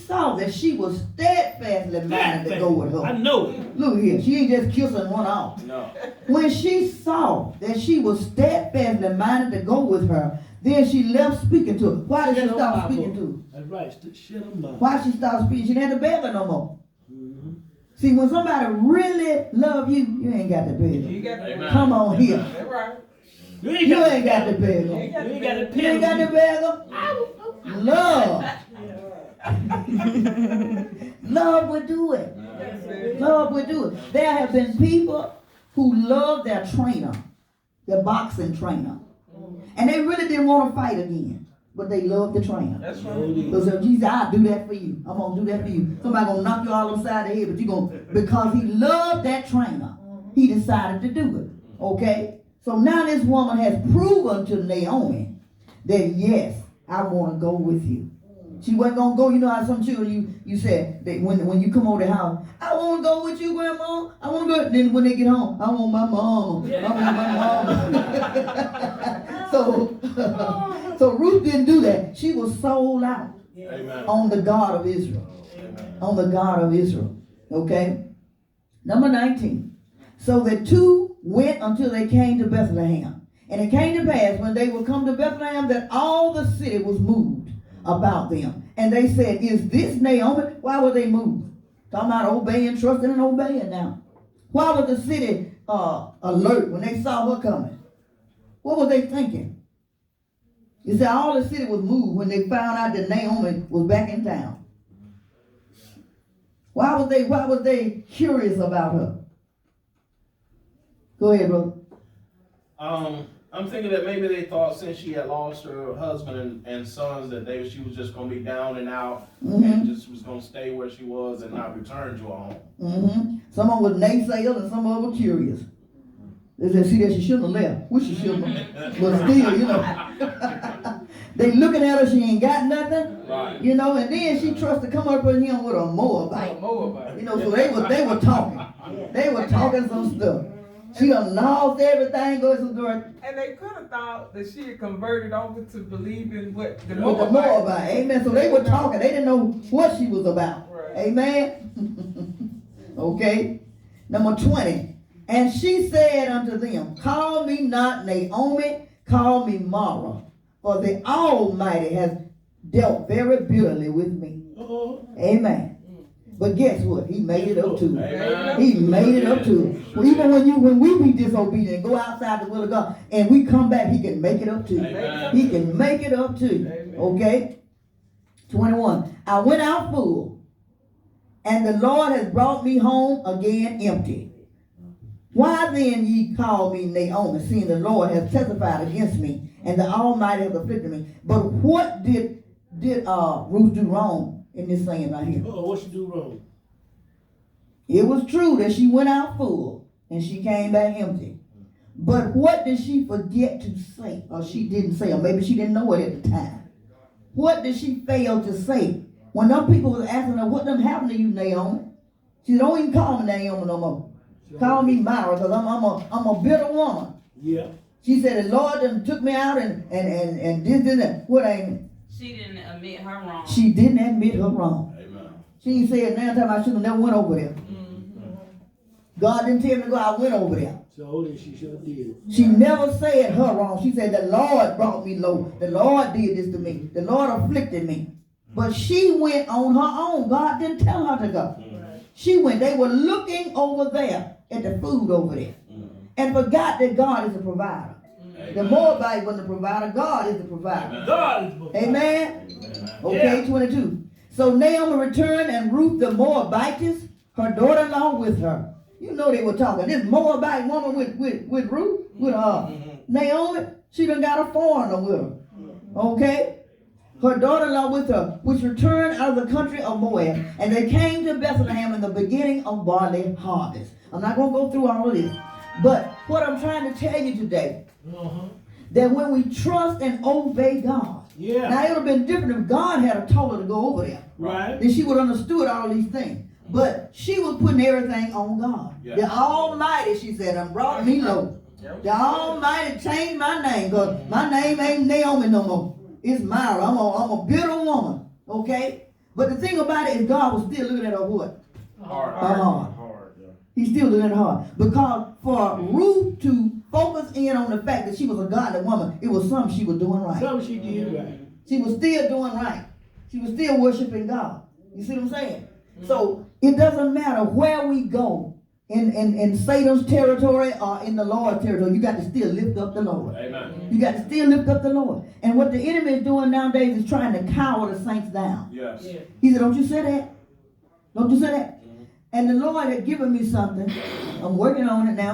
saw that she was steadfastly minded to go with her. I know it. Look here, she ain't just kissing one off. No. When she saw that she was steadfastly minded to go with her, then she left speaking to her. Why did she stop speaking to her? That's right. Shut them up. Why she stopped speaking? She didn't have to beg her no more. Mm-hmm. See, when somebody really love you, you ain't got to beg her. You got to Come on here. That's right. You ain't got to beg her. You ain't got to You ain't got to beg her. Love. Love would do it. Love would do it. There have been people who love their trainer, their boxing trainer. And they really didn't want to fight again. But they love the trainer. That's right. So said, Jesus, I'll do that for you. I'm going to do that for you. Somebody going to knock you all upside the head, but you going to, because he loved that trainer, he decided to do it. Okay? So now this woman has proven to Naomi that, yes, I want to go with you. She wasn't going to go. You know how some children, you said, that when you come over the house, I want to go with you, Grandma. I want to go. Then when they get home, I want my mama. I want my mama. So Ruth didn't do that. She was sold out. Amen. On the God of Israel. Amen. On the God of Israel. Okay? Number 19. So the two went until they came to Bethlehem. And it came to pass when they would come to Bethlehem that all the city was moved about them. And they said, is this Naomi? Why were they moved? Talking about obeying, trusting, and obeying now. Why was the city alert when they saw her coming? What were they thinking? You see, all the city was moved when they found out that Naomi was back in town. Why was they curious about her? Go ahead, brother. I'm thinking that maybe they thought since she had lost her husband and sons that she was just going to be down and out and just was going to stay where she was and not return to her home. Some of them were naysayers and some of them were curious. They said, see that she shouldn't have left. Wish she shouldn't have. But still, you know. They looking at her, she ain't got nothing. Right. You know, and then she trusts to come up with him with a Moabite. You know, so they were talking. They were talking some stuff. She done lost everything, goes to girl. And they could have thought that she had converted over to believe in what the Moabite. Amen. So they were talking. They didn't know what she was about. Right. Amen. Okay. Number 20. And she said unto them, call me not Naomi, call me Mara, for the Almighty has dealt very bitterly with me. Amen. But guess what? He made it up to her. He made it up to her. Well, even when we be disobedient and go outside the will of God and we come back, he can make it up to you. He can make it up to you. Okay? 21. I went out full, and the Lord has brought me home again empty. Why then ye call me Naomi, seeing the Lord has testified against me, and the Almighty has afflicted me? But what did Ruth do wrong in this saying right here? Oh, what she do wrong? It was true that she went out full and she came back empty. But what did she forget to say? Or she didn't say, or maybe she didn't know it at the time. What did she fail to say? When them people was asking her, what done happened to you, Naomi? She said, don't even call me Naomi no more. Call me Mara, because I'm a bitter woman. Yeah. She said, the Lord done took me out and this and that. What ain't it? She didn't admit her wrong. She didn't admit her wrong. Amen. She ain't said, now time I should have never went over there. God didn't tell me to go, I went over there. So she should have did. She never said her wrong. She said, the Lord brought me low. The Lord did this to me. The Lord afflicted me. But she went on her own. God didn't tell her to go. She went. They were looking over there at the food over there and forgot that God is a provider. The Moabite wasn't the provider. God is the provider. God is the provider. Amen. Okay, 22. So Naomi returned, and Ruth the Moabitess, her daughter-in-law, with her. You know they were talking. This Moabite woman with Ruth, with Naomi, she done got a foreigner with her. Okay? Her daughter-in-law with her, which returned out of the country of Moab. And they came to Bethlehem in the beginning of barley harvest. I'm not going to go through all of this. But what I'm trying to tell you today, that when we trust and obey God, now it would have been different if God had told her to go over there. Right. Then she would have understood all these things. But she was putting everything on God. Yeah. The Almighty, she said, and brought me low. The Almighty changed my name, because my name ain't Naomi no more. It's Myra. I'm a bitter woman. Okay? But the thing about it is God was still looking at her what? Hard. Hard. Yeah. He's still looking at her. Because for Ruth to focus in on the fact that she was a godly woman, it was something she was doing right. Something she did right. She was still doing right. She was still worshiping God. You see what I'm saying? So it doesn't matter where we go in Satan's territory or in the Lord's territory, you got to still lift up the Lord. Amen. You got to still lift up the Lord. And what the enemy is doing nowadays is trying to cower the saints down. Yes. He said, don't you say that? Don't you say that? And the Lord had given me something. I'm working on it now.